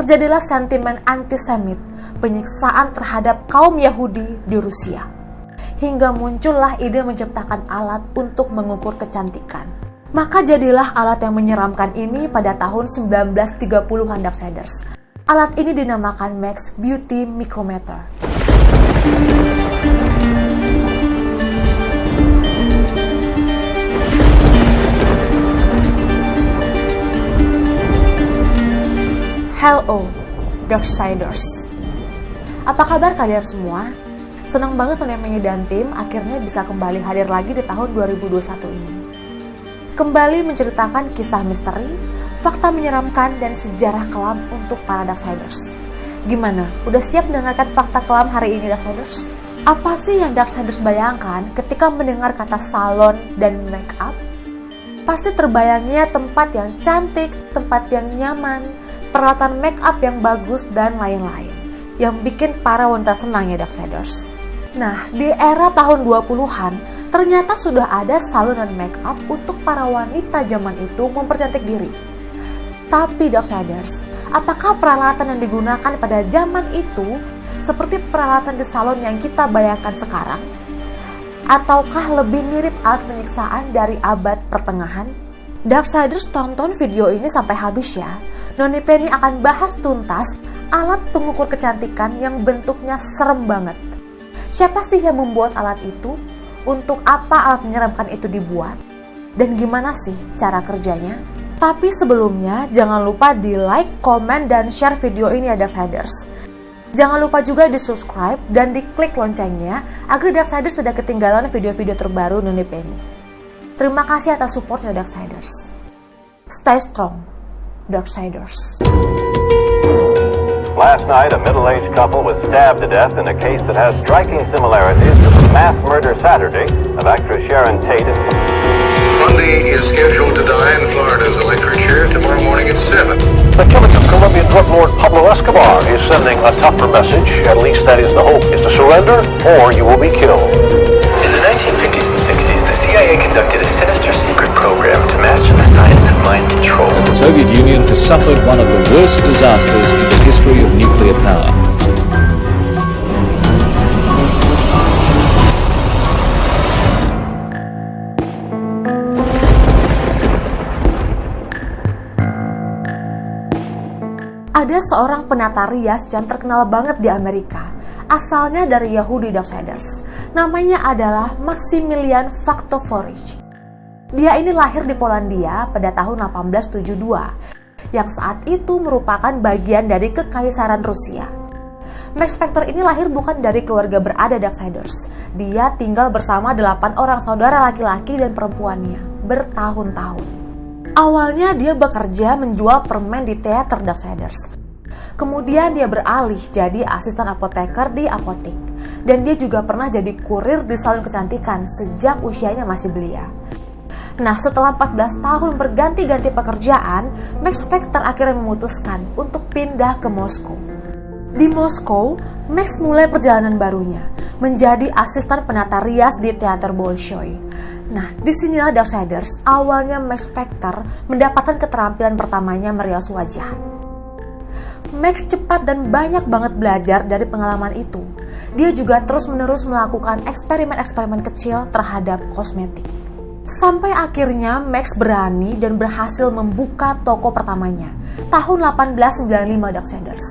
terjadilah sentimen antisemit, penyiksaan terhadap kaum Yahudi di Rusia. Hingga muncullah ide menciptakan alat untuk mengukur kecantikan. Maka jadilah alat yang menyeramkan ini pada tahun 1930-an Darksiders. Alat ini dinamakan Max Beauty Micrometer. Hello, Darksiders. Apa kabar kalian semua? Senang banget Noni dan tim akhirnya bisa kembali hadir lagi di tahun 2021 ini. Kembali menceritakan kisah misteri, fakta menyeramkan, dan sejarah kelam untuk para Darksiders. Gimana? Udah siap mendengarkan fakta kelam hari ini, Darksiders? Apa sih yang Darksiders bayangkan ketika mendengar kata salon dan make up? Pasti terbayangnya tempat yang cantik, tempat yang nyaman, peralatan make up yang bagus, dan lain-lain. Yang bikin para wanita senang ya, Darksiders. Nah, di era tahun 20-an, ternyata sudah ada salon dan make up untuk para wanita zaman itu mempercantik diri. Tapi Darksiders, apakah peralatan yang digunakan pada zaman itu seperti peralatan di salon yang kita bayangkan sekarang? Ataukah lebih mirip alat penyiksaan dari abad pertengahan? Darksiders, tonton video ini sampai habis ya. Noni Penny akan bahas tuntas alat pengukur kecantikan yang bentuknya serem banget. Siapa sih yang membuat alat itu? Untuk apa alat menyeramkan itu dibuat? Dan gimana sih cara kerjanya? Tapi sebelumnya, jangan lupa di like, komen, dan share video ini ya Darksiders. Jangan lupa juga di subscribe dan di klik loncengnya agar Darksiders tidak ketinggalan video-video terbaru Noni Penny. Terima kasih atas supportnya Darksiders. Stay strong, Darksiders. Last night, a middle-aged couple was stabbed to death in a case that has striking similarities to the mass murder Saturday of actress Sharon Tate. Bundy is scheduled to die in Florida's electric chair tomorrow morning at 7. The killing of Colombian drug lord Pablo Escobar is sending a tougher message. At least that is the hope, is to surrender or you will be killed. In the 1950s and 60s, the CIA conducted a sinister secret program to master the science of mind control. The Soviet Union has suffered one of the worst disasters in the history of nuclear power. Ada seorang penata rias yang terkenal banget di Amerika. Asalnya dari Yahudi Darksiders. Namanya adalah Maximilian Faktoforich. Dia ini lahir di Polandia pada tahun 1872, yang saat itu merupakan bagian dari Kekaisaran Rusia. Max Factor ini lahir bukan dari keluarga berada Darksiders. Dia tinggal bersama 8 orang saudara laki-laki dan perempuannya bertahun-tahun. Awalnya dia bekerja menjual permen di teater Darksiders. Kemudian dia beralih jadi asisten apoteker di apotik. Dan dia juga pernah jadi kurir di salon kecantikan sejak usianya masih belia. Nah, setelah 14 tahun berganti-ganti pekerjaan, Max Factor akhirnya memutuskan untuk pindah ke Moskow. Di Moskow, Max mulai perjalanan barunya, menjadi asisten penata rias di teater Bolshoi. Nah, disinilah Darksiders, awalnya Max Factor mendapatkan keterampilan pertamanya merias wajah. Max cepat dan banyak banget belajar dari pengalaman itu. Dia juga terus-menerus melakukan eksperimen-eksperimen kecil terhadap kosmetik. Sampai akhirnya Max berani dan berhasil membuka toko pertamanya, tahun 1895 Darksiders.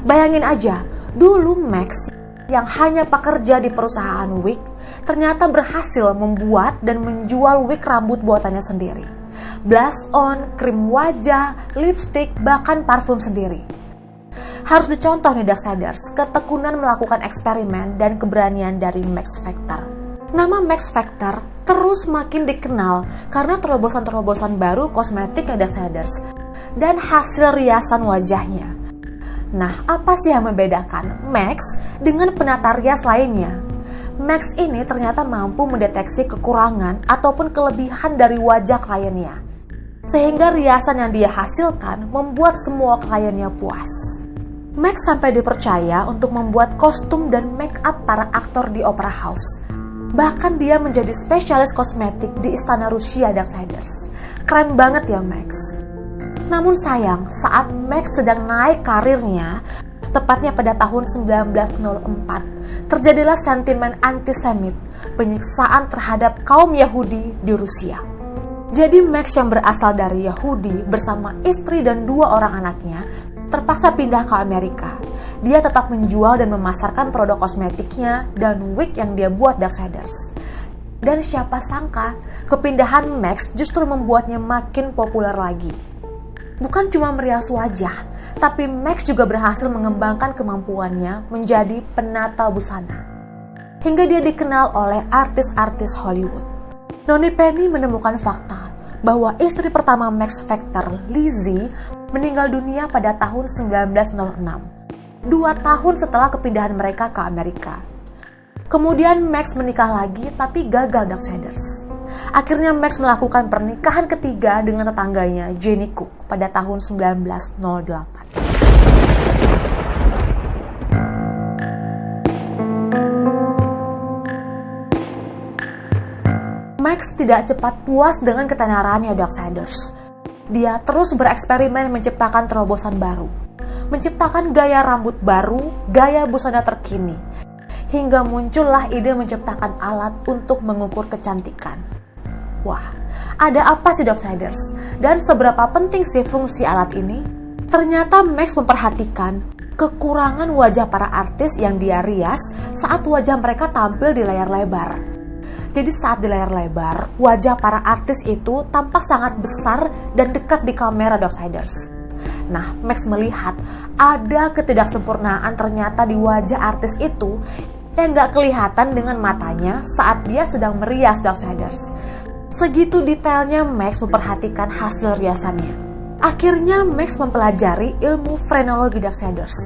Bayangin aja, dulu Max yang hanya pekerja di perusahaan wig, ternyata berhasil membuat dan menjual wig rambut buatannya sendiri. Blush on, krim wajah, lipstick, bahkan parfum sendiri. Harus dicontoh nih Darksiders, ketekunan melakukan eksperimen dan keberanian dari Max Factor. Nama Max Factor terus makin dikenal karena terobosan-terobosan baru kosmetik Darksiders dan hasil riasan wajahnya. Nah, apa sih yang membedakan Max dengan penata rias lainnya? Max ini ternyata mampu mendeteksi kekurangan ataupun kelebihan dari wajah kliennya. Sehingga riasan yang dia hasilkan membuat semua kliennya puas. Max sampai dipercaya untuk membuat kostum dan make up para aktor di Opera House. Bahkan dia menjadi spesialis kosmetik di Istana Rusia Darksiders. Keren banget ya Max. Namun sayang, saat Max sedang naik karirnya, tepatnya pada tahun 1904, terjadilah sentimen antisemit, penyiksaan terhadap kaum Yahudi di Rusia. Jadi Max yang berasal dari Yahudi bersama istri dan 2 orang anaknya terpaksa pindah ke Amerika. Dia tetap menjual dan memasarkan produk kosmetiknya dan wig yang dia buat Darksiders. Dan siapa sangka, kepindahan Max justru membuatnya makin populer lagi. Bukan cuma merias wajah, tapi Max juga berhasil mengembangkan kemampuannya menjadi penata busana. Hingga dia dikenal oleh artis-artis Hollywood. Noni Penny menemukan fakta bahwa istri pertama Max Factor, Lizzie, meninggal dunia pada tahun 1906, 2 tahun setelah kepindahan mereka ke Amerika. Kemudian Max menikah lagi tapi gagal Darksiders. Akhirnya Max melakukan pernikahan ketiga dengan tetangganya Jenny Cook pada tahun 1908. Max tidak cepat puas dengan ketenarannya Darksiders. Dia terus bereksperimen menciptakan terobosan baru, menciptakan gaya rambut baru, gaya busana terkini, hingga muncullah ide menciptakan alat untuk mengukur kecantikan. Wah, ada apa sih Darksiders? Dan seberapa penting sih fungsi alat ini? Ternyata Max memperhatikan kekurangan wajah para artis yang dia rias saat wajah mereka tampil di layar lebar. Jadi saat di layar lebar, wajah para artis itu tampak sangat besar dan dekat di kamera Darksiders. Nah, Max melihat ada ketidaksempurnaan ternyata di wajah artis itu yang gak kelihatan dengan matanya saat dia sedang merias Darksiders. Segitu detailnya Max memperhatikan hasil riasannya. Akhirnya Max mempelajari ilmu frenologi Darksiders,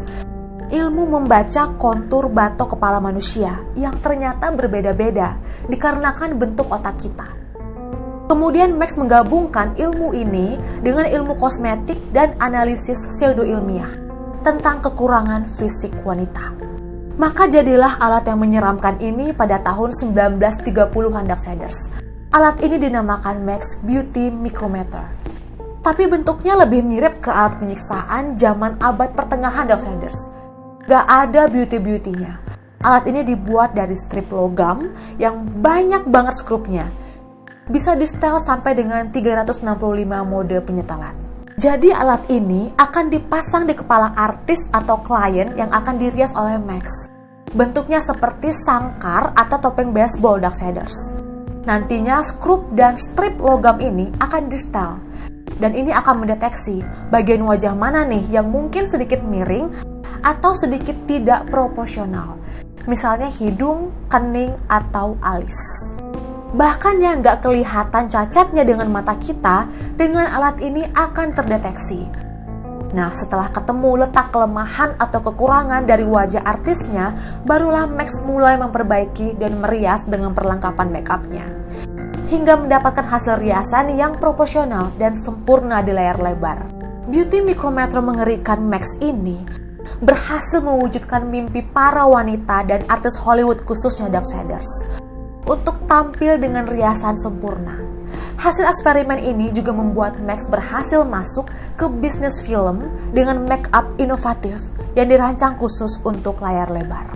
ilmu membaca kontur batok kepala manusia yang ternyata berbeda-beda dikarenakan bentuk otak kita. Kemudian Max menggabungkan ilmu ini dengan ilmu kosmetik dan analisis pseudo-ilmiah tentang kekurangan fisik wanita. Maka jadilah alat yang menyeramkan ini pada tahun 1930-an Darksiders. Alat ini dinamakan Max Beauty Micrometer. Tapi bentuknya lebih mirip ke alat penyiksaan zaman abad pertengahan Darksiders. Gak ada beauty-beautynya. Alat ini dibuat dari strip logam yang banyak banget skrupnya. Bisa di-setel sampai dengan 365 mode penyetelan. Jadi alat ini akan dipasang di kepala artis atau klien yang akan dirias oleh Max. Bentuknya seperti sangkar atau topeng baseball Darksiders. Nantinya skrup dan strip logam ini akan di-setel. Dan ini akan mendeteksi bagian wajah mana nih yang mungkin sedikit miring atau sedikit tidak proporsional. Misalnya hidung, kening, atau alis. Bahkan yang nggak kelihatan cacatnya dengan mata kita, dengan alat ini akan terdeteksi. Nah, setelah ketemu letak kelemahan atau kekurangan dari wajah artisnya, barulah Max mulai memperbaiki dan merias dengan perlengkapan make-up-nya. Hingga mendapatkan hasil riasan yang proporsional dan sempurna di layar lebar. Beauty Micrometer mengerikan Max ini berhasil mewujudkan mimpi para wanita dan artis Hollywood khususnya Darksiders untuk tampil dengan riasan sempurna. Hasil eksperimen ini juga membuat Max berhasil masuk ke bisnis film dengan make-up inovatif yang dirancang khusus untuk layar lebar.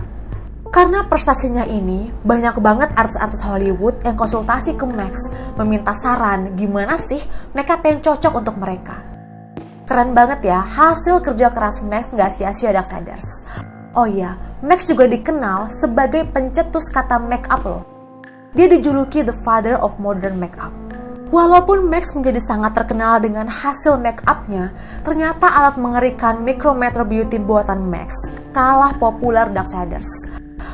Karena prestasinya ini, banyak banget artis-artis Hollywood yang konsultasi ke Max meminta saran gimana sih make-up yang cocok untuk mereka. Keren banget ya, hasil kerja keras Max gak sia-sia Darksiders. Oh iya, Max juga dikenal sebagai pencetus kata make-up loh. Dia dijuluki the father of modern make-up. Walaupun Max menjadi sangat terkenal dengan hasil make-up-nya, ternyata alat mengerikan Micrometer Beauty buatan Max kalah populer Darksiders.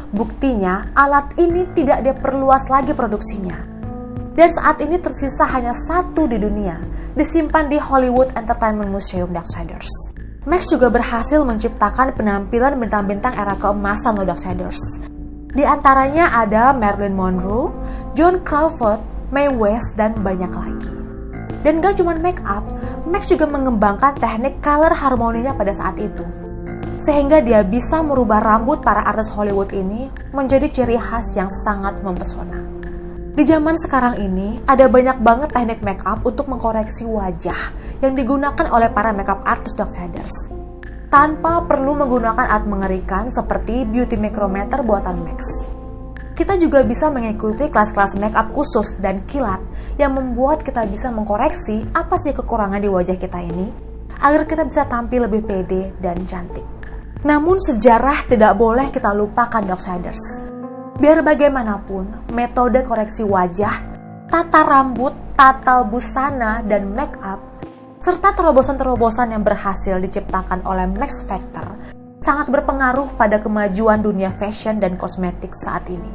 Buktinya, alat ini tidak diperluas lagi produksinya. Dan saat ini tersisa hanya 1 di dunia, disimpan di Hollywood Entertainment Museum Darksiders. Max juga berhasil menciptakan penampilan bintang-bintang era keemasan Darksiders. Di antaranya ada Marilyn Monroe, Joan Crawford, Mae West, dan banyak lagi. Dan gak cuma make up, Max juga mengembangkan teknik color harmoninya pada saat itu. Sehingga dia bisa merubah rambut para artis Hollywood ini menjadi ciri khas yang sangat mempesona. Di zaman sekarang ini, ada banyak banget teknik makeup untuk mengkoreksi wajah yang digunakan oleh para makeup artist Darksiders, tanpa perlu menggunakan alat mengerikan seperti beauty micrometer buatan Max. Kita juga bisa mengikuti kelas-kelas makeup khusus dan kilat yang membuat kita bisa mengkoreksi apa sih kekurangan di wajah kita ini, agar kita bisa tampil lebih pede dan cantik. Namun sejarah tidak boleh kita lupakan Darksiders. Biar bagaimanapun, metode koreksi wajah, tata rambut, tata busana, dan make up, serta terobosan-terobosan yang berhasil diciptakan oleh Max Factor sangat berpengaruh pada kemajuan dunia fashion dan kosmetik saat ini.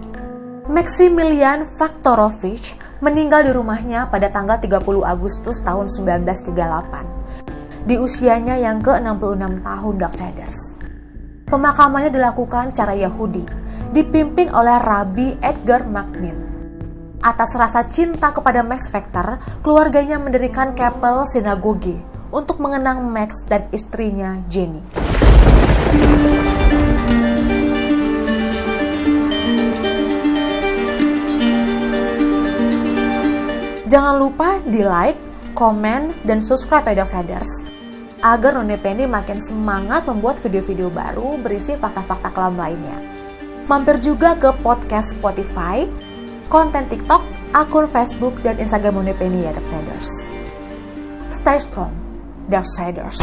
Maximilian Faktorovich meninggal di rumahnya pada tanggal 30 Agustus tahun 1938, di usianya yang ke-66 tahun Darksiders. Pemakamannya dilakukan secara Yahudi, dipimpin oleh Rabbi Edgar Macmillan. Atas rasa cinta kepada Max Factor, keluarganya mendirikan kapel sinagoge untuk mengenang Max dan istrinya Jenny. Jangan lupa di like, komen, dan subscribe ya Darksiders, agar None Penny makin semangat membuat video-video baru berisi fakta-fakta kelam lainnya. Mampir juga ke podcast Spotify, konten TikTok, akun Facebook, dan Instagram None Penny ya Darksiders. Stay strong, Darksiders.